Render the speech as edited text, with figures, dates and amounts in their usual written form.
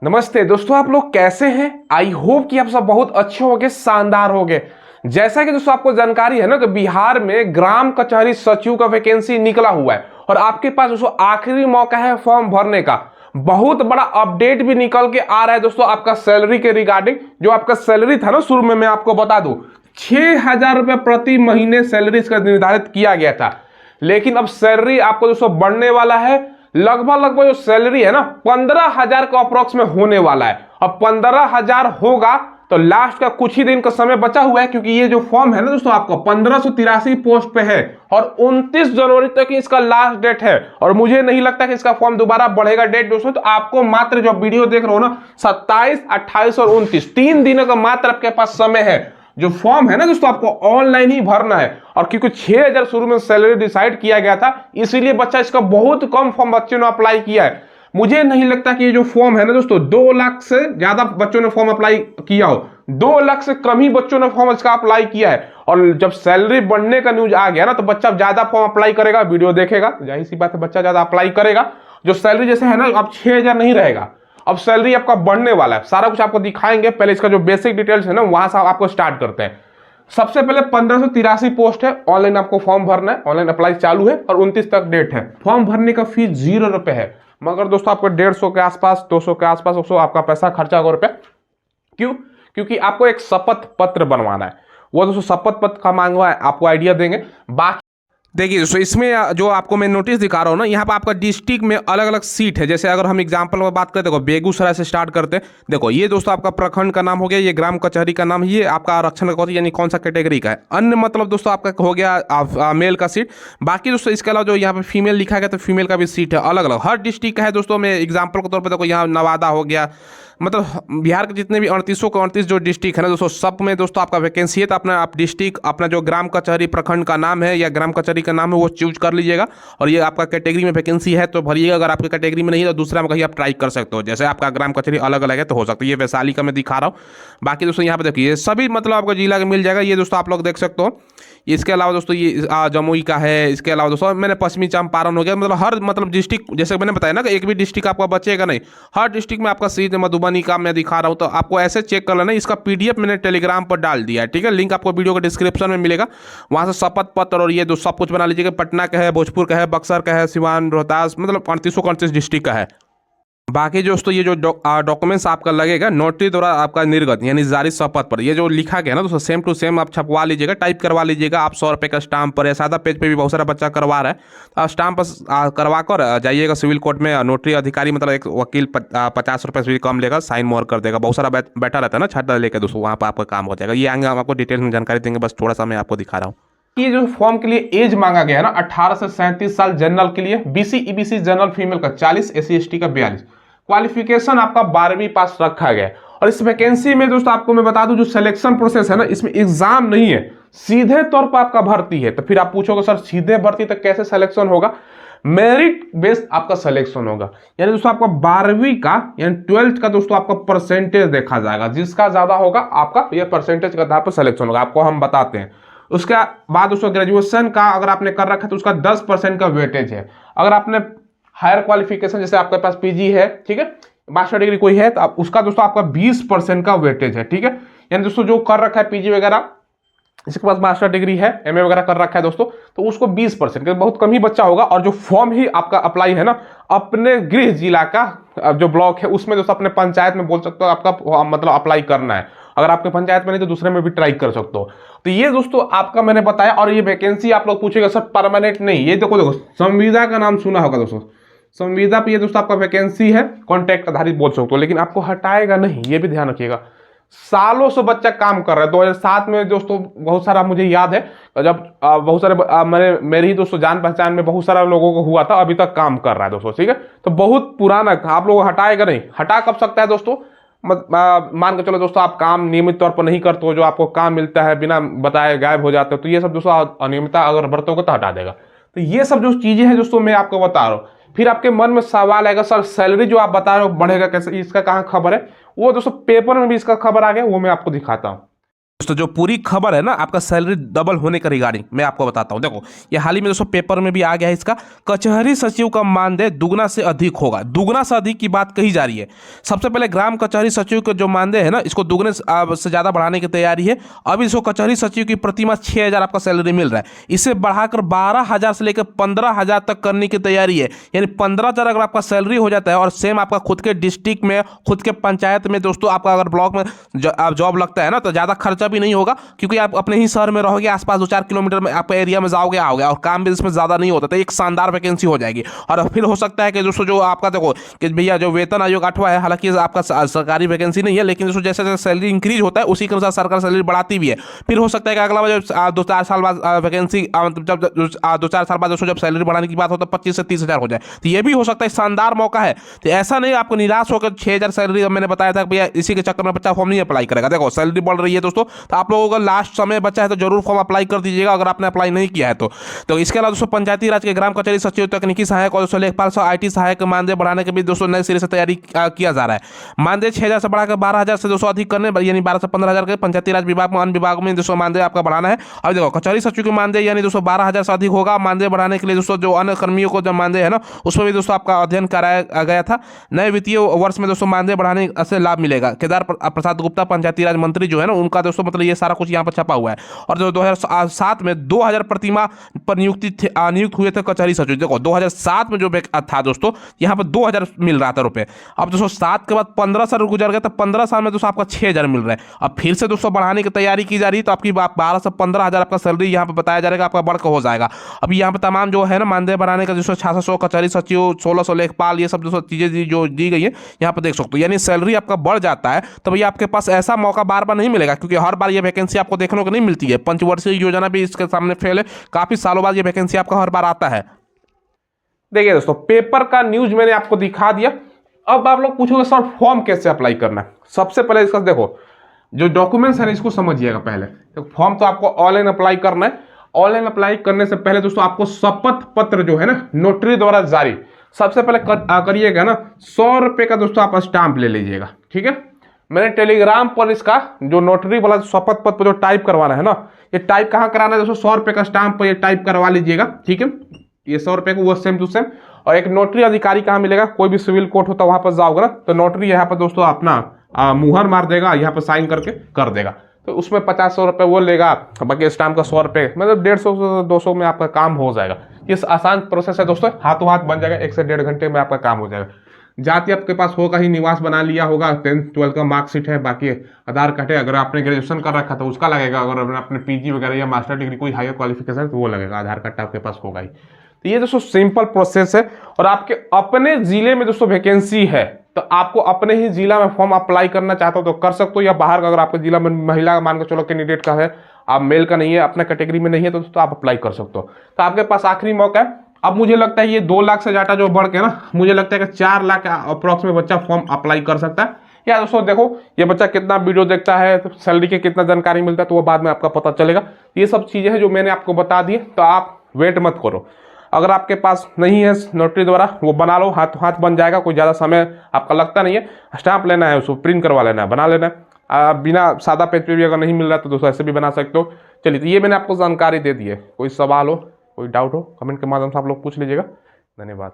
नमस्ते दोस्तों, आप लोग कैसे हैं। आई होप कि आप सब बहुत अच्छे होंगे, शानदार होंगे। जैसा कि दोस्तों आपको जानकारी है ना कि बिहार में ग्राम कचहरी सचिव का वैकेंसी निकला हुआ है और आपके पास दोस्तों आखिरी मौका है फॉर्म भरने का। बहुत बड़ा अपडेट भी निकल के आ रहा है दोस्तों आपका सैलरी के रिगार्डिंग। जो आपका सैलरी था ना शुरू में, मैं आपको बता दूं 6,000 रुपए प्रति महीने सैलरी इसका निर्धारित किया गया था, लेकिन अब सैलरी आपको दोस्तों बढ़ने वाला है। लगभग जो सैलरी है ना 15,000 का अप्रोक्स में होने वाला है। अब 15,000 होगा तो लास्ट का कुछ ही दिन का समय बचा हुआ है, क्योंकि ये जो फॉर्म है ना दोस्तों आपको 1583 पोस्ट पे है और 29 जनवरी तक इसका लास्ट डेट है। और मुझे नहीं लगता कि इसका फॉर्म दोबारा बढ़ेगा डेट दोस्तों। तो आपको मात्र जो वीडियो देख रहे हो ना 27, 28 और 29 3 दिनों का मात्र आपके पास समय है। जो फॉर्म है ना दोस्तों आपको ऑनलाइन ही भरना है। और क्योंकि 6,000 शुरू में सैलरी डिसाइड किया गया था, इसीलिए बच्चा इसका बहुत कम फॉर्म बच्चों ने अप्लाई किया है। मुझे नहीं लगता कि ये जो फॉर्म है ना दोस्तों 2 लाख से ज्यादा बच्चों ने फॉर्म अप्लाई किया हो। 2 लाख से कम ही बच्चों ने फॉर्म इसका अप्लाई किया है। और जब सैलरी बढ़ने का न्यूज आ गया ना तो बच्चा ज्यादा फॉर्म अप्लाई करेगा, वीडियो देखेगा, जाहिर सी बात है बच्चा ज्यादा अप्लाई करेगा। जो सैलरी जैसे है ना अब 6,000 नहीं रहेगा, अब सैलरी आपका बढ़ने वाला है। सारा कुछ आपको दिखाएंगे। पहले इसका जो बेसिक डिटेल्स है ना वहां से आपको स्टार्ट करते हैं। सबसे पहले 1583 पोस्ट है, ऑनलाइन आपको फॉर्म भरना है। ऑनलाइन अप्लाई चालू है और 29 तक डेट है। फॉर्म भरने का फीस 0 रुपए है, मगर दोस्तों आपको 150 के आसपास, 200 के आसपास दोस्तों आपका पैसा खर्चा होगा रुपया। क्यों? क्योंकि आपको एक शपथ पत्र बनवाना है। वो दोस्तों शपथ पत्र का मांगवा है, आपको आइडिया देंगे। बाकी देखिए दोस्तों इसमें जो आपको मैं नोटिस दिखा रहा हूँ ना, यहाँ पर आपका डिस्ट्रिक्ट में अलग अलग सीट है। जैसे अगर हम एग्जांपल में बात करें, देखो बेगूसराय से स्टार्ट करते हैं। देखो ये दोस्तों आपका प्रखंड का नाम हो गया, ये ग्राम कचहरी का नाम, ये आपका आरक्षण का यानी कौन सा कैटेगरी का है। अन्य मतलब दोस्तों आपका हो गया मेल का सीट। बाकी दोस्तों इसके अलावा जो यहाँ पे फीमेल लिखा गया तो फीमेल का भी सीट है अलग अलग, हर डिस्ट्रिक्ट का है दोस्तों। मैं एग्जाम्पल के तौर पर देखो यहाँ नवादा हो गया, मतलब बिहार के जितने भी 38 जो डिस्ट्रिक्ट है ना दोस्तों सब में दोस्तों आपका वैकेंसी है। तो अपना आप डिस्ट्रिक्ट अपना जो ग्राम कचहरी प्रखंड का नाम है या ग्राम कचहरी का नाम है वो चूज कर लीजिएगा। और ये आपका कैटेगरी में वैकेंसी है तो भरिएगा। अगर आपकी कैटेगरी में नहीं है तो दूसरा में कहीं आप ट्राई कर सकते हो। जैसे आपका ग्राम कचहरी अलग अलग है तो हो सकता है। ये वैशाली का मैं दिखा रहा हूँ। बाकी दोस्तों यहाँ पे देखिए सभी मतलब आपको जिला का मिल जाएगा। ये दोस्तों आप लोग देख सकते हो। इसके अलावा दोस्तों ये जमुई का है। इसके अलावा दोस्तों मैंने पश्चिमी चंपारण हो गया, मतलब हर मतलब डिस्ट्रिक्ट, जैसे मैंने बताया ना कि एक भी डिस्ट्रिक्ट आपका बचेगा नहीं। हर डिस्ट्रिक्ट में आपका सीट मधुबनी का मैं दिखा रहा हूँ। तो आपको ऐसे चेक कर लेना। इसका पीडीएफ मैंने टेलीग्राम पर डाल दिया है, ठीक है। लिंक आपको वीडियो के डिस्क्रिप्शन में मिलेगा। वहाँ से शपथ पत्र और ये सब कुछ बना लीजिएगा। पटना का है, भोजपुर का है, बक्सर का है, सिवान, रोहतास, मतलब 38 डिस्ट्रिक्ट का है। बाकी दोस्तों ये जो डॉक्यूमेंट्स आपका लगेगा नोटरी द्वारा आपका निर्गत यानी जारी शपथ पर, ये जो लिखा गया ना दोस्तों सेम टू सेम आप छपवा लीजिएगा, टाइप करवा लीजिएगा। आप 100 रुपये का स्टाम्प पर या सादा पेज पे भी बहुत सारा बच्चा करवा रहा है। तो आप स्टाम्प पर करवा कर जाइएगा सिविल कोर्ट में। नोटरी अधिकारी मतलब एक वकील 50 रुपये से भी कम लेगा, साइन मोहर कर देगा। बहुत सारा बैठा रहता है ना छाता लेकर दोस्तों, वहाँ पर आपका काम हो जाएगा। ये आगे हम आपको डिटेल में जानकारी देंगे, बस थोड़ा सा मैं आपको दिखा रहा हूँ। ये जो फॉर्म के लिए एज मांगा गया है ना 18 से 37 साल जनरल के लिए, बीसी ईबीसी जनरल फीमेल का 40, एससी एसटी का 42, क्वालिफिकेशन आपका 12वीं पास रखा गया है। और इस वैकेंसी में दोस्तों आपको मैं बता दूं जो सिलेक्शन प्रोसेस है ना इसमें एग्जाम नहीं है, सीधे तौर पर आपका भर्ती है। तो फिर आप पूछोगे सर सीधे भर्ती तो कैसे सिलेक्शन होगा? मेरिट बेस्ड आपका सिलेक्शन होगा। यानी दोस्तों आपका 12वीं का यानी 12th का दोस्तों आपका परसेंटेज देखा जाएगा। जिसका ज्यादा होगा आपका ये परसेंटेज के आधार पर सिलेक्शन होगा, आपको हम बताते हैं। उसके बाद दोस्तों ग्रेजुएशन का अगर आपने कर रखा है तो उसका 10% का वेटेज है। अगर आपने हायर क्वालिफिकेशन जैसे आपके पास पीजी है, ठीक है, मास्टर डिग्री कोई है तो आप उसका दोस्तों आपका 20% का वेटेज है, ठीक है। यानी दोस्तों जो कर रखा है पीजी वगैरह, जिसके पास मास्टर डिग्री है, एमए वगैरह कर रखा है दोस्तों, तो उसको 20%, बहुत कम ही बच्चा होगा। और जो फॉर्म ही आपका अप्लाई है ना अपने गृह जिला का जो ब्लॉक है उसमें दोस्तों अपने पंचायत में बोल सकते हो आपका मतलब अप्लाई करना है। अगर आपके पंचायत में नहीं तो दूसरे में भी ट्राई कर सकते हो। तो ये दोस्तों आपका मैंने बताया। और ये वैकेंसी आप लोग पूछेगा सर परमानेंट नहीं, ये देखो संविदा का नाम सुना होगा दोस्तों, संविदा पे ये दोस्तों आपका वैकेंसी है, कॉन्ट्रैक्ट आधारित बोल सकते हो, लेकिन आपको हटाएगा नहीं, ये भी ध्यान रखिएगा। सालों से बच्चा काम कर रहा है। 2007 में दोस्तों बहुत सारा मुझे याद है जब बहुत सारे मेरे ही दोस्तों जान पहचान में बहुत सारा लोगों को हुआ था, अभी तक काम कर रहा है दोस्तों, ठीक है। तो बहुत पुराना, आप लोग हटाएगा नहीं। हटा कब सकता है दोस्तों? मान के चलो दोस्तों आप काम नियमित तौर पर नहीं करते हो, जो आपको काम मिलता है बिना बताए गायब हो जाते हो, तो ये सब दोस्तों अनियमितता अगर बरतोगे तो हटा देगा। तो ये सब जो चीजें हैं दोस्तों मैं आपको बता रहा हूँ। फिर आपके मन में सवाल आएगा सर सैलरी जो आप बता रहे हो बढ़ेगा कैसे, इसका कहाँ खबर है? वो दोस्तों पेपर में भी इसका खबर आ गया, वो मैं आपको दिखाता हूँ। दोस्तों जो पूरी खबर है ना आपका सैलरी डबल होने का रिगार्डिंग मैं आपको बताता हूं। देखो ये हाल ही में दोस्तों पेपर में भी आ गया है इसका, कचहरी सचिव का मानदेय दुगना से अधिक होगा। दुगना से अधिक की बात कही जा रही है। सबसे पहले ग्राम कचहरी सचिव का जो मानदेय है ना इसको दुगने से ज्यादा बढ़ाने की तैयारी है। अभी इसको कचहरी सचिव की प्रतिमाह 6,000 आपका सैलरी मिल रहा है, इसे बढ़ाकर 12,000 से लेकर 15,000 तक करने की तैयारी है। यानी 15,000 अगर आपका सैलरी हो जाता है और सेम आपका खुद के डिस्ट्रिक्ट में खुद के पंचायत में दोस्तों आपका अगर ब्लॉक में जॉब लगता है ना तो ज्यादा खर्चा भी नहीं होगा, क्योंकि आप अपने ही शहर में रहोगे, आसपास 2-4 किलोमीटर में आप एरिया में जाओगे आओगे और काम भी इसमें ज्यादा नहीं होता। तो एक शानदार वैकेंसी हो जाएगी। और फिर हो सकता है कि दोस्तों जो आपका देखो कि भैया जो वेतन आयोग 8वां है, हालांकि आपका सरकारी वैकेंसी नहीं है, लेकिन दोस्तों जैसे जैसे सैलरी इंक्रीज होता है उसी के अनुसार सरकार सैलरी बढ़ाती भी है। फिर हो सकता है कि अगला बार जब 2-4 साल बाद वैकेंसी जब 2-4 साल बाद दोस्तों जब सैलरी बढ़ाने की बात हो तो 25 से 30,000 हो जाए। तो ये भी हो सकता है, शानदार मौका है। तो ऐसा नहीं आपको निराश होकर 6,000 सैलरी मैंने बताया था भैया इसी के चक्कर में बच्चा फॉर्म नहीं अप्लाई करेगा। देखो सैलरी बढ़ रही है दोस्तों, तो आप लोगों का लास्ट समय बचा है तो जरूर फॉर्म अप्लाई कर दीजिएगा अगर आपने अप्लाई नहीं किया है तो इसके अलावा दोस्तों पंचायती राज के ग्राम कचहरी सचिव, तकनीकी सहायक और दोस्तों लेखपाल IT सहायक मानदेय बढ़ाने के भी दोस्तों नए सिरे से तैयारी किया जा रहा है। मानदेय 6,000 से बढ़ाकर 12,000 से दोस्तों अधिक करने, यानी 12 से 15,000 के पंचायती राज विभाग में अन्य विभागों में दोस्तों मानदेय आपका बढ़ाना है। अब देखो कचहरी सचिव के मानदेय यानी दोस्तों 12,000 से अधिक होगा। मानदेय बढ़ाने के लिए दोस्तों जो अन्य कर्मियों को जो मानदेय है ना उसमें भी दोस्तों आपका अध्ययन कराया गया था। नए वित्तीय वर्ष में दोस्तों मानदेय बढ़ाने से लाभ मिलेगा। केदार प्रसाद गुप्ता पंचायती राज मंत्री जो है ना उनका दोस्तों मतलब ये सारा कुछ यहाँ पर छपा हुआ है। और जो 2007 में 2,000 प्रतिमाह पर नियुक्त हुए थे कचहरी सचिव। देखो 2007 में जो था दोस्तों यहाँ पर 2,000 मिल रहा था रुपए। अब दोस्तों 7 के बाद 15 साल गुजर गए तो 15 साल में दोस्तों आपका 6,000 मिल रहा है। अब फिर से दोस्तों बढ़ाने की तैयारी की जा रही है, तो आपकी 12 से 15,000 आपका सैलरी यहाँ पर बताया जाएगा आपका बढ़कर हो जाएगा। अभी यहाँ पर तमाम जो है ना मानदेय बढ़ाने का दोस्तों 600 कचहरी सचिव, 1,600 लेखपाल, ये सब दोस्तों चीजें जो दी गई है यहाँ पर देख सकते हो। यानी सैलरी आपका बढ़ जाता है तो भैया आपके पास ऐसा मौका बार बार नहीं मिलेगा, क्योंकि हर बार ये वैकेंसी आपको देखने को नहीं मिलती है। पंचवर्षीय योजना भी इसके सामने फेल है, काफी सालों बाद ये वैकेंसी आपका हर बार आता है। देखिए दोस्तों पेपर का न्यूज मैंने आपको दिखा दिया। अब आप लोग पूछोगे सर फॉर्म कैसे अप्लाई करना है। सबसे पहले इसका देखो जो डॉक्यूमेंट्स है इसको समझिएगा पहले। तो फॉर्म तो आपको ऑनलाइन अप्लाई करना है। ऑनलाइन अप्लाई करने से पहले दोस्तों आपको शपथ पत्र जो है ना नोटरी द्वारा जारी सबसे पहले करिएगा ना 100 रुपये का दोस्तों आप स्टाम्प ले लीजिएगा, ठीक है। मैंने टेलीग्राम पर इसका जो नोटरी वाला शपथ पत्र जो टाइप करवाना है ना, ये टाइप कहाँ कराना है दोस्तों 100 रुपये का स्टाम्प पर ये टाइप करवा लीजिएगा, ठीक है। ये 100 रुपये को वो सेम टू सेम। और एक नोटरी अधिकारी कहाँ मिलेगा, कोई भी सिविल कोर्ट होता है वहां पर जाओगे ना तो नोटरी यहाँ पर दोस्तों अपना मुहर मार देगा, यहाँ पर साइन करके कर देगा। तो उसमें 50-100 रुपये वो लेगा, बाकी स्टाम्प का 100 रुपये, मतलब 150 से 200 में आपका काम हो जाएगा। ये आसान प्रोसेस है दोस्तों, हाथों हाथ बन जाएगा, 1 से 1.5 घंटे में आपका काम हो जाएगा। जाति आपके पास होगा ही, निवास बना लिया होगा, 10th-12th का मार्कशीट है, बाकी आधार कार्ड है। अगर आपने ग्रेजुएशन कर रखा तो उसका लगेगा, अगर आपने PG वगैरह या मास्टर डिग्री कोई हायर क्वालिफिकेशन तो वो लगेगा, आधार कार्ड आपके पास होगा ही। तो ये दोस्तों सिंपल प्रोसेस है। और आपके अपने जिले में दोस्तों वैकेंसी है तो आपको अपने ही जिला में फॉर्म अप्लाई करना चाहते हो तो कर सकते हो, या बाहर का अगर आपके जिला में महिला मान के चलो कैंडिडेट का है, आप मेल का नहीं है, अपना कैटेगरी में नहीं है तो आप अप्लाई कर सकते हो। तो आपके पास आखिरी मौका है। अब मुझे लगता है ये 2 लाख से ज्यादा जो बढ़ के ना, मुझे लगता है कि 4 लाख अप्रॉक्स में बच्चा फॉर्म अप्लाई कर सकता है। या दोस्तों देखो ये बच्चा कितना वीडियो देखता है, तो सैलरी के कितना जानकारी मिलता है तो वो बाद में आपका पता चलेगा। ये सब चीजें हैं जो मैंने आपको बता दी, तो आप वेट मत करो। अगर आपके पास नहीं है नोटरी द्वारा वो बना लो, हाथ हाथ बन जाएगा, कोई ज़्यादा समय आपका लगता नहीं है। स्टाम्प लेना है, उसको प्रिंट करवा लेना है, बना लेना है। बिना सादा पेज पे भी अगर नहीं मिल रहा तो दोस्तों ऐसे भी बना सकते हो। चलिए तो ये मैंने आपको जानकारी दे दी है। कोई सवाल हो, कोई डाउट हो, कमेंट के माध्यम से आप लोग पूछ लीजिएगा। धन्यवाद।